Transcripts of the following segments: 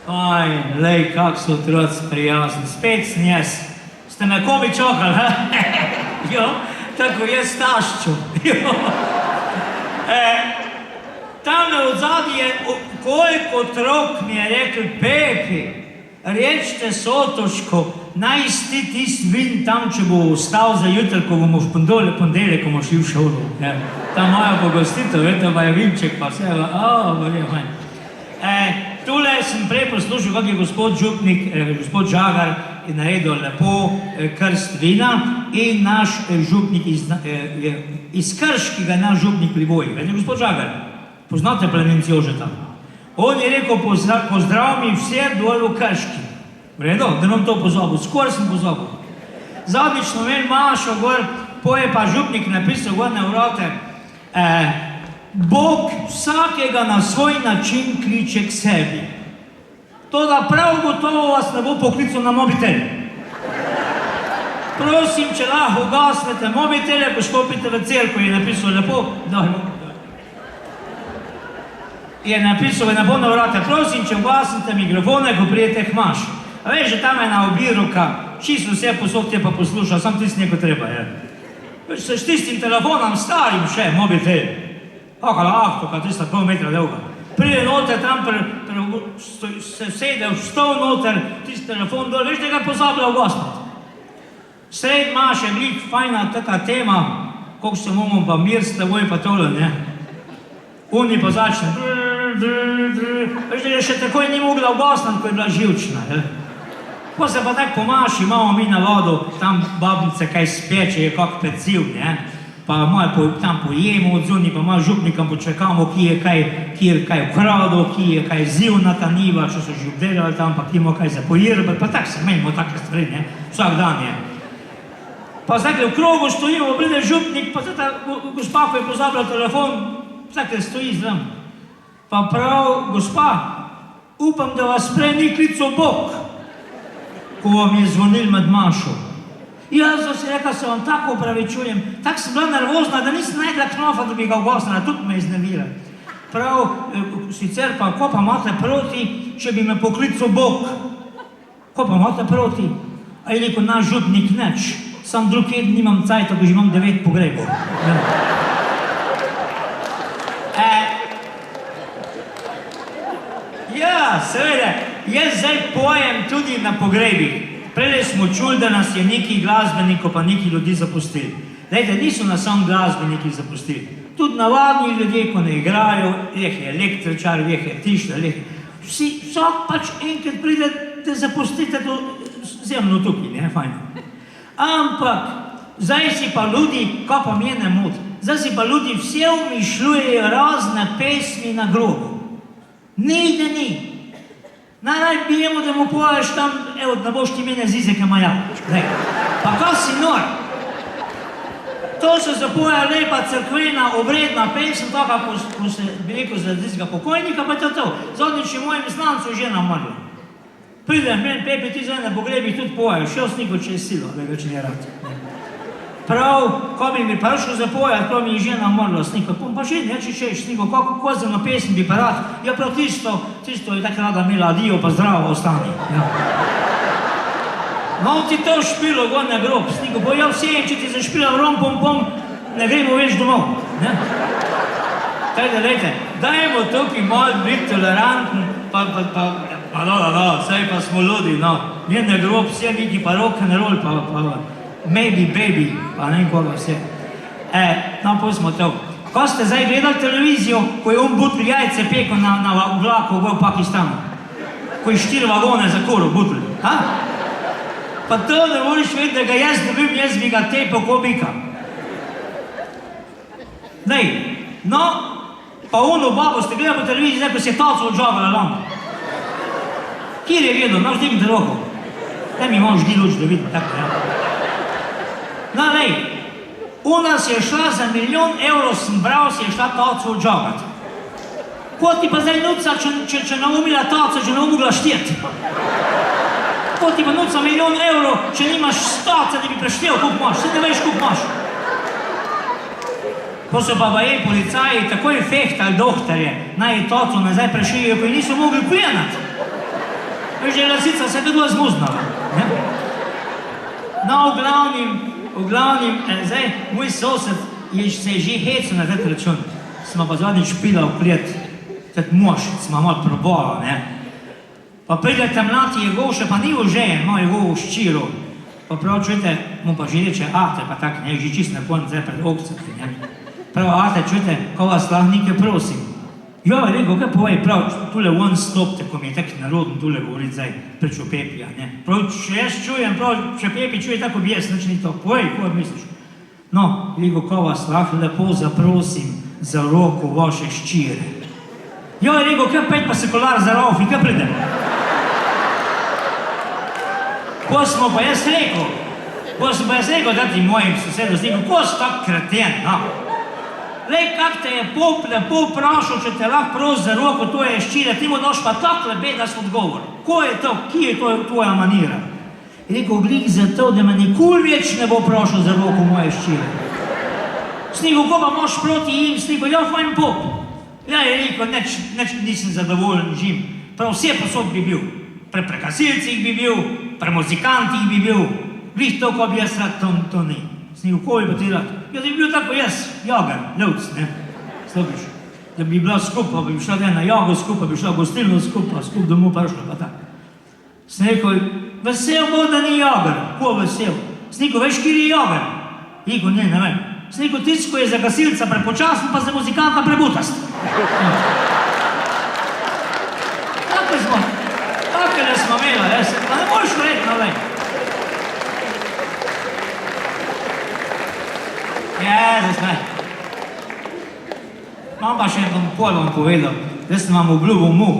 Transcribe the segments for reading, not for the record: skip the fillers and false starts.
Aj, lej, kak so otroci prijazni. Spet sem jaz. Ste me komi čokali, ha? Jo, tako jaz tašču. Jo. Tamle od zadnji je, koliko otrok mi je rekel, Pepi, rečite Sotoško, naj sti tisti vin tam, če bo ostal za jutri, ko bomo v ponedeljek, ko bomo šli v šolo. Ta moja pogostitev, vete, pa je vinček, pa vse, tule sem prej poslušal, kak je gospod župnik, gospod Žagar, je naredil lepo krst vina in naš župnik iz Krškega, naš župnik Livoj. Vete, gospod Žagar, poznate Planinci Jožeta? On je rekel, pozdrav mi vse dol v Krški. Vredo, da nam to pozobil, skoraj sem pozobil. Zadnjič smo imeli Mašo gor, poje pa župnik napisal gor na vrate, Bog vsakega na svoj način kliče k sebi. Toda prav gotovo vas ne bo poklical na mobitel. Prosim, če lahko ugasnete mobitele, ko stopite v cerkev, je napisal lepo, je napisal na polno vrata, prosim, če ugasnete mikrofone, ko prijete k Maši. A veš, že tam je na obiruka, čisto vse posod te pa posluša, sam tisti neko treba, je. Veš, s tistim telefonom starim še, mobitel. Lahko, tista pol metra dolga. Pride noter, tam se sede v stol noter, tisti telefon dol, veš, da ga pozablja ugasniti. Sred Maše, glik, fajna taka tema, koliko se bomo pa mir s teboj pa tole, ne? Oni pa začne, veš, da je še takoj ni mogla ugasniti, ko je bila živčna, je. Pa se pa tak po Maši, imamo mi na vodu, tam babnice kaj speče, je kak peciv, ne? Pa malo tam pojemo od zunaj, pa malo župnikam počakamo, ki je kaj ukradil, ki je kaj zivnata niva, če so že obdelali tam, pa ki ima kaj za pojirbati, pa tak se menimo take stvari, ne, vsak dan je. Pa zdaj v krogu stojimo, pride župnik, pa ta gospa, ko je pozabila telefon, zdaj stoji zram. Pa prav, gospa, upam, da vas prej ni klical Bog, ko vam je zvonil med Mašo. Jaz sem rekla, se vam tako opravičujem, tako sem bila nervozna, da nisem najdla knofa, da bi ga ugasnila, tudi me iznevira. Prav, sicer pa, ko pa imate proti, če bi me poklical Bog? Ko pa imate proti? A je rekel, naš župnik neč, sam drug teden nimam cajta, ko že imam 9 pogrebov. Ja, seveda, jaz zdaj pojem tudi na pogrebih. Prele smo čuli, da nas je neki glasbenikov pa neki ljudi zapustili. Dajte, niso nas samo glasbeniki zapustili. Tudi navadni ljudje, ko ne igrajo, je električar, je tišta, vsak pač enkrat pride, da zapustite to zemljo tukaj, ne, fajno. Ampak, zdaj si pa ljudi, kaj pa mje ne moti, zdaj si pa ljudi vse umišljujejo razne pesmi na grobu. Ni, da ni. Najraj bijemo, da mu poješ tam, evo, da boš ti mene zizeke majal. Pa kaj si nor? To se zapoja lepa crkvena, obredna pesem, taka, ko se bi rekel za tistega pokojnika, pa je to. Zadnjič je mojim znancu žena umrla. Pridem, meni, Pepi, ti zdaj na pogrebih tudi poješ, šel sniko, če je silo, da ga če ne rad. Prav, ko bi mi prišel zapojati, ko mi je žena umrla, sniko, pa že ne, če šeš, sniko, kako zemno pesem bi pa rad, ja prav tisto je tako rada imela, adijo, pa zdravo ostani. No ti to špilo, gor na grob, sniko, bo ja vse, če ti zašpila rom, pom, ne gremo več domov. Tako da, lejte, dajmo tukaj malo biti tolerantni, saj pa smo ludi, no, njen na grob, vse neki pa rock and roll, pa maybe baby, pa ne vem koga vse. No, pustimo to. Ko ste zdaj gledali televizijo, ko je on butl jajce pekel na vlaku v Pakistanu? Ko je 4 vagone za koro butl, ha? Pa to ne voliš vedeti, da ga jaz dobim, jaz bi ga tepel ko bika. Nej, no, pa ono babo ste gledali po televiziji, zdaj ko se je taco odžagala lan. Kjer je gledal, imaš digite roko? Ne mi moraš di luč da vidim, tako, ja. No, nej, ona si je šla za 1 milijon evrov, sem bral, si je šla taco odžagati. Ko ti pa zdaj nuca, če ne umila taco, če ne umogla šteti? Ko ti pa nuca 1 milijon evrov, če nimaš taca, da bi preštel, koliko imaš, vse ne veš, koliko imaš. Ko so pa baje policaji takoj fehtali dohtarje, naj je taco nazaj prešiljajo, ko ji niso mogli prijenati. Veš, je lasica se tako zmuznala. No, v glavnim, zdaj, moj sosed se je že hecel na tret račun. Smo pa zadnjič pila v klet, tet mož, smo malo probala, ne. Pa pride tam mlati Jegovša, pa ni užejen, ima Jegovo ščiro. Pa prav, čujte, mu pa že reče, ate, pa tak, ne, že čist na konc, zdaj pred obcati, ne. Prav, ate, čujte, ko vas lahko nekaj prosim. Jo, je rekel, kaj povej, prav, tule one stop, tako mi je tak narodno tule govorit zdaj, preč o Pepija, ne. Prav, če jaz čujem, prav, če Pepi čuje tako bi jaz, nič ni to, povej, kaj misliš? No, rekel, ko vas lahko lepo zaprosim za roko vaše ščire. Jo, je rekel, kaj pet pa sekular za rofi, kaj pridem? Ko smo pa jaz rekel, da ti mojim sosedu sniku, ko si tak kreten, no? Lej, kak te je pop lepo vprašal, če te lahko pros za roko tvoje ščire, ti mu daš pa tak lebedas odgovor. Ko je to, ki je to tvoja manira? Je rekel, glih zato, da me nikoli več ne bo vprašal za roko moje ščire. Sniku, ko pa moš proti jim, sniku, ja, fajn pop. Ja, je rekel, neč nisem zadovoljen žim. Prav vse posod bi bil. Pre kasilcih bi bil, pre muzikantih bi bil. Glih to, ko bi jaz rad, to ni. Sniku, ko bi pa ti rad? Ja, da bi bil tako jaz, jagar, levc, ne. Slobiš, da bi bila skupaj, bi šla na jago skupaj, bi šla gostilno skupaj domov prišla, pa tak. Sniku, vesel bo, da ni jagar. Ko vesel? Sniku, veš, kjer je jagar? Iko, ne vem. Sniku, tisko je za gasilca prepočasen, pa za muzikanta prebutast. Takele smo imela, jaz, pa ne možeš verjetno, lej. Jezus, ne. Mam pa še pol vam povedal, zdaj sem vam obljubil muh.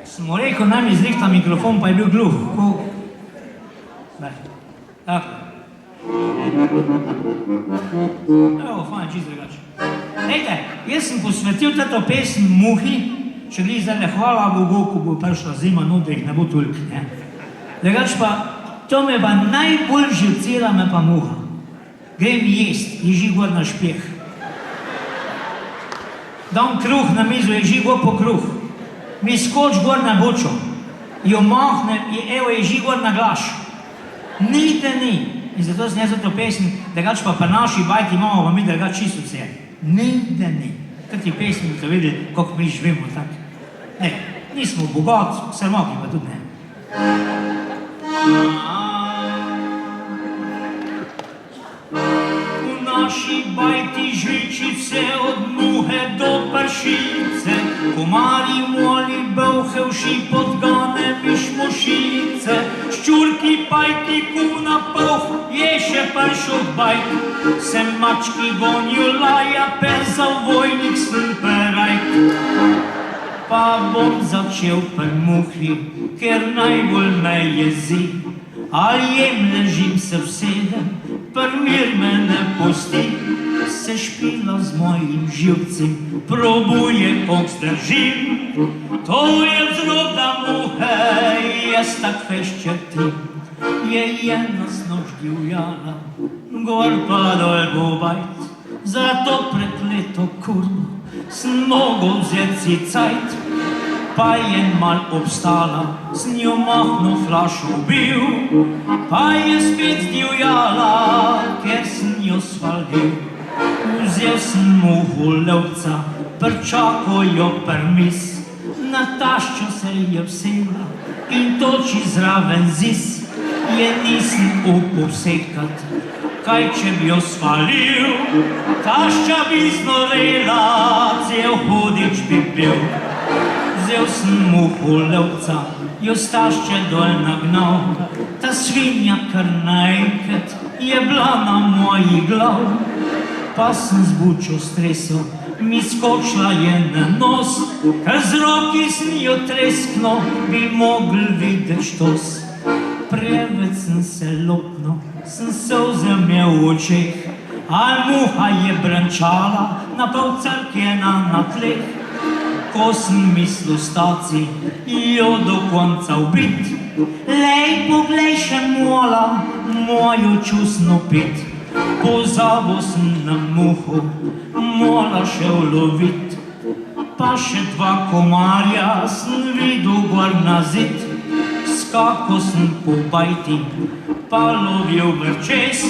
Sem mu rekel, naj mi zrihta mikrofon, pa je bil gluh. Ne, tako. Evo, fajn, čist drugače. Lejte, jaz sem posvetil tato pesem muhi, če gli zdaj hvala Bogu, ko bo prišla zima, no, da jih ne bo toliko, ne. Drugač pa, to me pa najbolj živcira me pa muha. Grem jest, ježi gor na špeh. Dam kruh na mizo, ježi gor po kruh. Mi skoč gor na bočo. Jo mahne, evo, ježi gor na glaš. Ni da ni. In zato sem jaz za to pesem, drugač pa pa naši bajti imamo, pa mi drugač čisto vse. Ni da ni. Tati pesmi boste videli, kako mi živimo tak. Ne, nismo bogat, srmoki pa tudi ne. V naši bajti žličice od muhe do pršice, komarji moli belhevši podgane mišmošice, ščurki, pajki, kuna, poh, je še pršok bajk, se mački gonijo laja, peza vojnik slperajk. Pa bom začel pri muhi, ker najbolj me jezi, ali jem ležim se vsedem, mir me ne pusti, se špila z mojim živcem, probuje, kog zdržim. To je vzrok da muhe, jaz tak feščetim, je nas noč divjala, gor pa dol bo bajt, za to prekleto kurno sem mogel vzeti si cajt. Pa je mal obstala, z njo mahno flašo bil, pa je spet divjala, ker sem jo svalil. Vzel sem muhu levca, prčako jo permis, na taščo se je vsela in toči zraven zis, je nisem upal sekat, kaj če bi jo svalil, tašča bi znorela, cel hudič bi bil. Vzel sem muhu levca, jo stašče dol nagnal, ta svinja kar naenkrat je bila na moji glav. Pa sem z bučo stresel, mi skočila je na nos, ker z roki sem jo treskno, bi mogel videti štos. Preveč sem se lotno, sem solze imel v očeh, a muha je brančala, na pol crkjena na tleh. Ko sem mislil staci, jo do konca ubit, lej, poglej še mola, mojo čustno pit. Pozabil sem na muho, mola še ulovit, pa pa še dva komarja sem videl gor na zid. Skakal sem po bajti, pa lovil vrčes.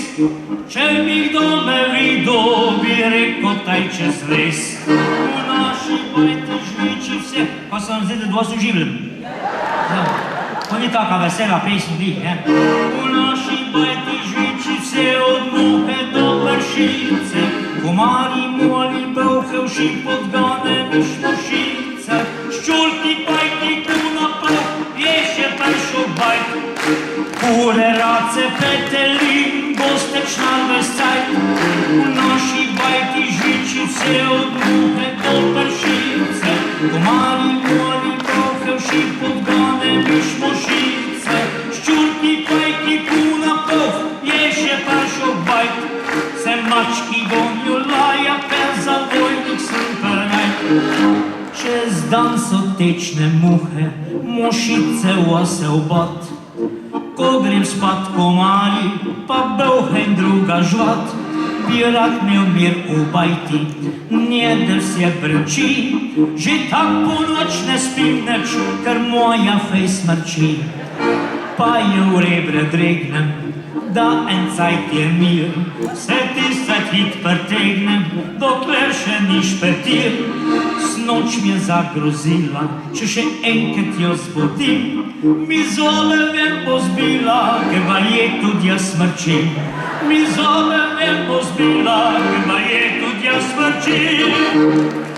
Če bi kdo me videl, bi rekel taj čez les. V naši bajti žviči vse, pa sem zdaj dva suživljen. To ni taka vesela pesem bi, ne? V naši bajti žviči vse od muhe do pršice. Komarji moli brovhevši podgane mišmošice. Ščurki bajti kuna prav, je še pršel bajt. Kure race petelin, gostečna vescajt. V naši bajti žviči vse od muhe do pršice. Komarji moli brovhevši podgane mišmošice. Ščurki bajti kuna prav, je še pršel bajt. Se mački gonijo laja, per za vojnik sem prnaj. Čez dan so tečne muhe, mošice vase obat. Ko grem spat komarji, pa brovhen druga žvat. Bi rad imel mir v bajti, njedel se brči. Že tak po noč ne spim neč, ker moja fej smrči. Pa je v rebre dregnem, da en cajt je mir. Se tistet hit pretegnem, dokler še ni špetir. Snoč mi je zagrozila, če še enkrat jo zbudim. Mi zole ven bo zbila, ker baje tudi jaz smrčim. Mi zole ven bo zbila, ker baje tudi jaz smrčim.